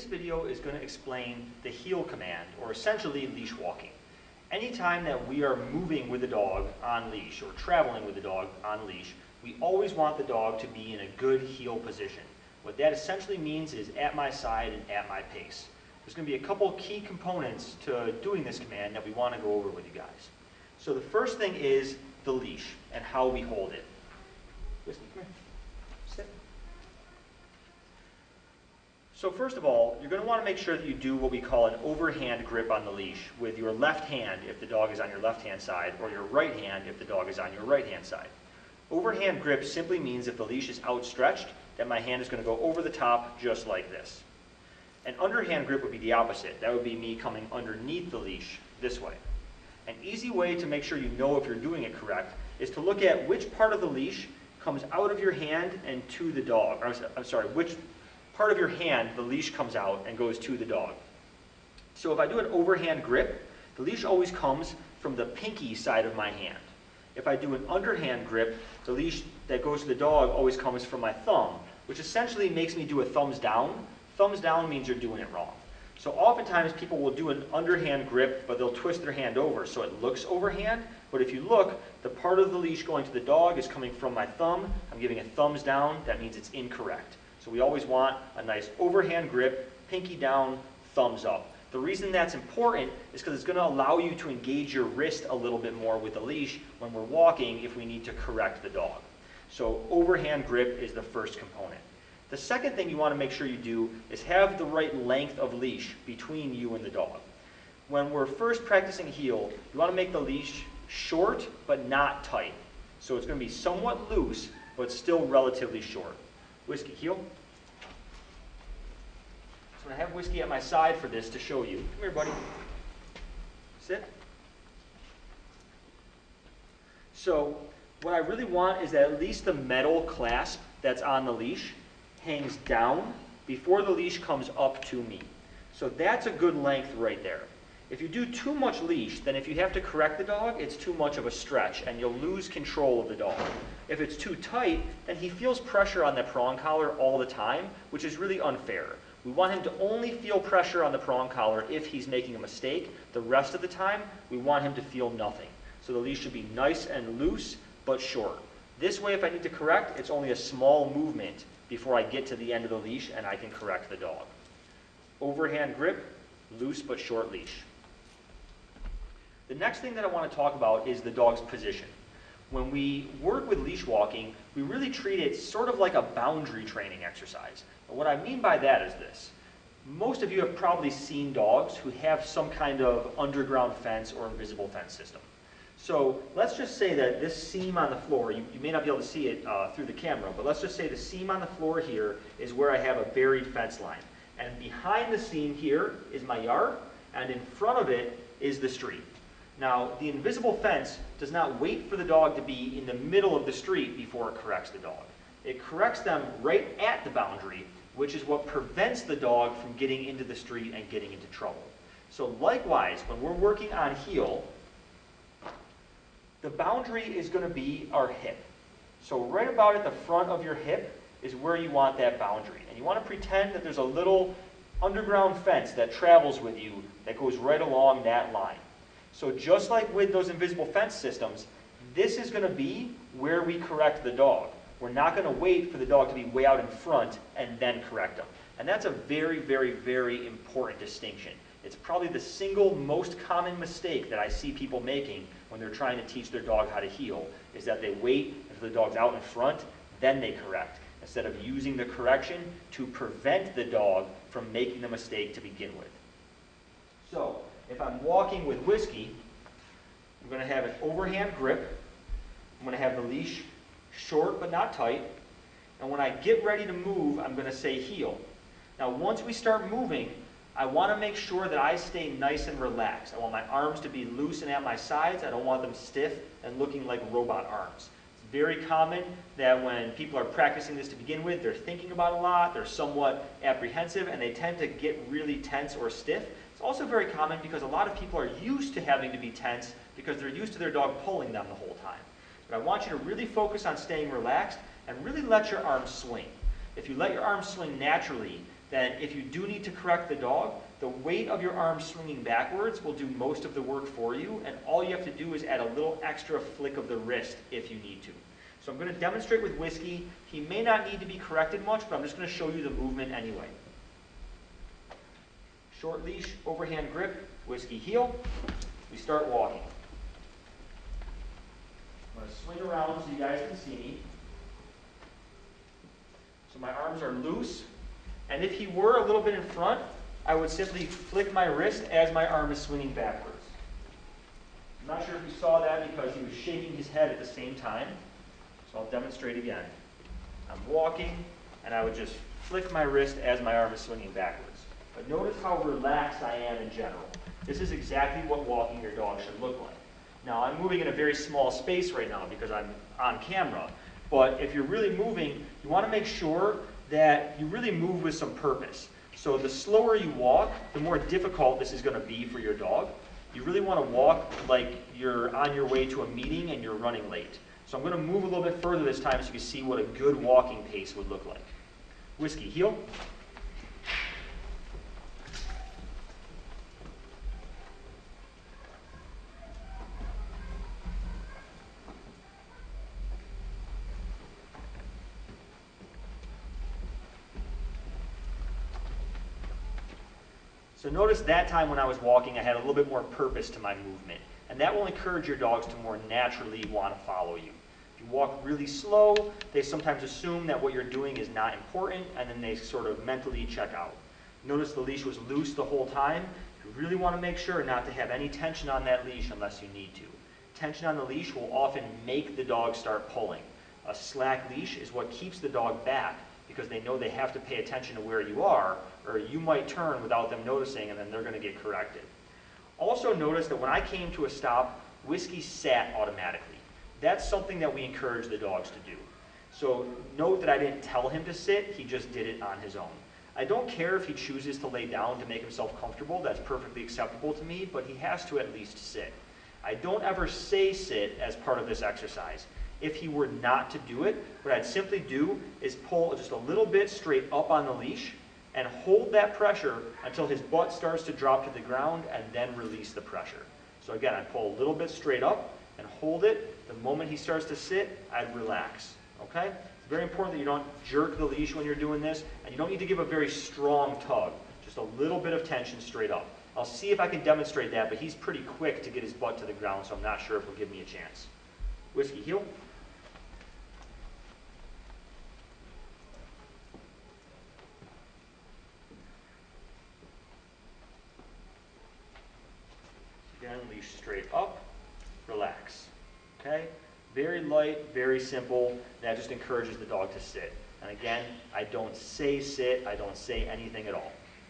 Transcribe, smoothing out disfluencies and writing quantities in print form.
This video is going to explain the heel command, or essentially leash walking. Anytime that we are moving with the dog on leash or traveling with the dog on leash, we always want the dog to be in a good heel position. What that essentially means is at my side and at my pace. There's going to be a couple key components to doing this command that we want to go over with you guys. So the first thing is the leash and how we hold it. Whiskey, come here. Sit. So first of all, you're going to want to make sure that you do what we call an overhand grip on the leash with your left hand if the dog is on your left hand side, or your right hand if the dog is on your right hand side. Overhand grip simply means if the leash is outstretched, that my hand is going to go over the top just like this. An underhand grip would be the opposite. That would be me coming underneath the leash this way. An easy way to make sure you know if you're doing it correct is to look at which part of the leash comes out of your hand and to the dog. I'm sorry, which part of your hand the leash comes out and goes to the dog. So if I do an overhand grip, the leash always comes from the pinky side of my hand. If I do an underhand grip, the leash that goes to the dog always comes from my thumb, which essentially makes me do a thumbs down. Thumbs down means you're doing it wrong. So oftentimes people will do an underhand grip, but they'll twist their hand over so it looks overhand. But if you look, the part of the leash going to the dog is coming from my thumb. I'm giving a thumbs down. That means it's incorrect. So we always want a nice overhand grip, pinky down, thumbs up. The reason that's important is because it's going to allow you to engage your wrist a little bit more with the leash when we're walking if we need to correct the dog. So overhand grip is the first component. The second thing you want to make sure you do is have the right length of leash between you and the dog. When we're first practicing heel, you want to make the leash short but not tight. So it's going to be somewhat loose but still relatively short. Whiskey, heel. So I have Whiskey at my side for this to show you. Come here, buddy. Sit. So what I really want is that at least the metal clasp that's on the leash hangs down before the leash comes up to me. So that's a good length right there. If you do too much leash, then if you have to correct the dog, it's too much of a stretch and you'll lose control of the dog. If it's too tight, then he feels pressure on the prong collar all the time, which is really unfair. We want him to only feel pressure on the prong collar if he's making a mistake. The rest of the time, we want him to feel nothing. So the leash should be nice and loose, but short. This way, if I need to correct, it's only a small movement before I get to the end of the leash and I can correct the dog. Overhand grip, loose but short leash. The next thing that I want to talk about is the dog's position. When we work with leash walking, we really treat it sort of like a boundary training exercise. And what I mean by that is this. Most of you have probably seen dogs who have some kind of underground fence or invisible fence system. So let's just say that this seam on the floor, you may not be able to see it through the camera, but let's just say the seam on the floor here is where I have a buried fence line. And behind the seam here is my yard, and in front of it is the street. Now, the invisible fence does not wait for the dog to be in the middle of the street before it corrects the dog. It corrects them right at the boundary, which is what prevents the dog from getting into the street and getting into trouble. So likewise, when we're working on heel, the boundary is going to be our hip. So right about at the front of your hip is where you want that boundary. And you want to pretend that there's a little underground fence that travels with you that goes right along that line. So just like with those invisible fence systems, this is going to be where we correct the dog. We're not going to wait for the dog to be way out in front and then correct them. And that's a very, very, very important distinction. It's probably the single most common mistake that I see people making when they're trying to teach their dog how to heel, is that they wait until the dog's out in front, then they correct, instead of using the correction to prevent the dog from making the mistake to begin with. So, if I'm walking with Whiskey, I'm going to have an overhand grip. I'm going to have the leash short but not tight. And when I get ready to move, I'm going to say heel. Now, once we start moving, I want to make sure that I stay nice and relaxed. I want my arms to be loose and at my sides. I don't want them stiff and looking like robot arms. It's very common that when people are practicing this to begin with, they're thinking about a lot, they're somewhat apprehensive, and they tend to get really tense or stiff. It's also very common because a lot of people are used to having to be tense because they're used to their dog pulling them the whole time. But I want you to really focus on staying relaxed and really let your arms swing. If you let your arms swing naturally, then if you do need to correct the dog, the weight of your arms swinging backwards will do most of the work for you, and all you have to do is add a little extra flick of the wrist if you need to. So I'm going to demonstrate with Whiskey. He may not need to be corrected much, but I'm just going to show you the movement anyway. Short leash, overhand grip, Whiskey heel. We start walking. I'm going to swing around so you guys can see me. So my arms are loose, and if he were a little bit in front, I would simply flick my wrist as my arm is swinging backwards. I'm not sure if you saw that because he was shaking his head at the same time, so I'll demonstrate again. I'm walking, and I would just flick my wrist as my arm is swinging backwards. But notice how relaxed I am in general. This is exactly what walking your dog should look like. Now, I'm moving in a very small space right now because I'm on camera, but if you're really moving, you want to make sure that you really move with some purpose. So the slower you walk, the more difficult this is going to be for your dog. You really want to walk like you're on your way to a meeting and you're running late. So I'm going to move a little bit further this time so you can see what a good walking pace would look like. Whiskey, heel. So notice that time when I was walking, I had a little bit more purpose to my movement. And that will encourage your dogs to more naturally want to follow you. If you walk really slow, they sometimes assume that what you're doing is not important, and then they sort of mentally check out. Notice the leash was loose the whole time. You really want to make sure not to have any tension on that leash unless you need to. Tension on the leash will often make the dog start pulling. A slack leash is what keeps the dog back, because they know they have to pay attention to where you are, or you might turn without them noticing, and then they're going to get corrected. Also notice that when I came to a stop, Whiskey sat automatically. That's something that we encourage the dogs to do. So note that I didn't tell him to sit, he just did it on his own. I don't care if he chooses to lay down to make himself comfortable, that's perfectly acceptable to me, but he has to at least sit. I don't ever say sit as part of this exercise. If he were not to do it, what I'd simply do is pull just a little bit straight up on the leash and hold that pressure until his butt starts to drop to the ground, and then release the pressure. So again, I'd pull a little bit straight up and hold it. The moment he starts to sit, I'd relax. Okay? It's very important that you don't jerk the leash when you're doing this, and you don't need to give a very strong tug. Just a little bit of tension straight up. I'll see if I can demonstrate that, but he's pretty quick to get his butt to the ground, so I'm not sure if he'll give me a chance. Whiskey, heel. Again, leash straight up, relax. Okay? Very light, very simple. That just encourages the dog to sit. And again, I don't say sit, I don't say anything at all.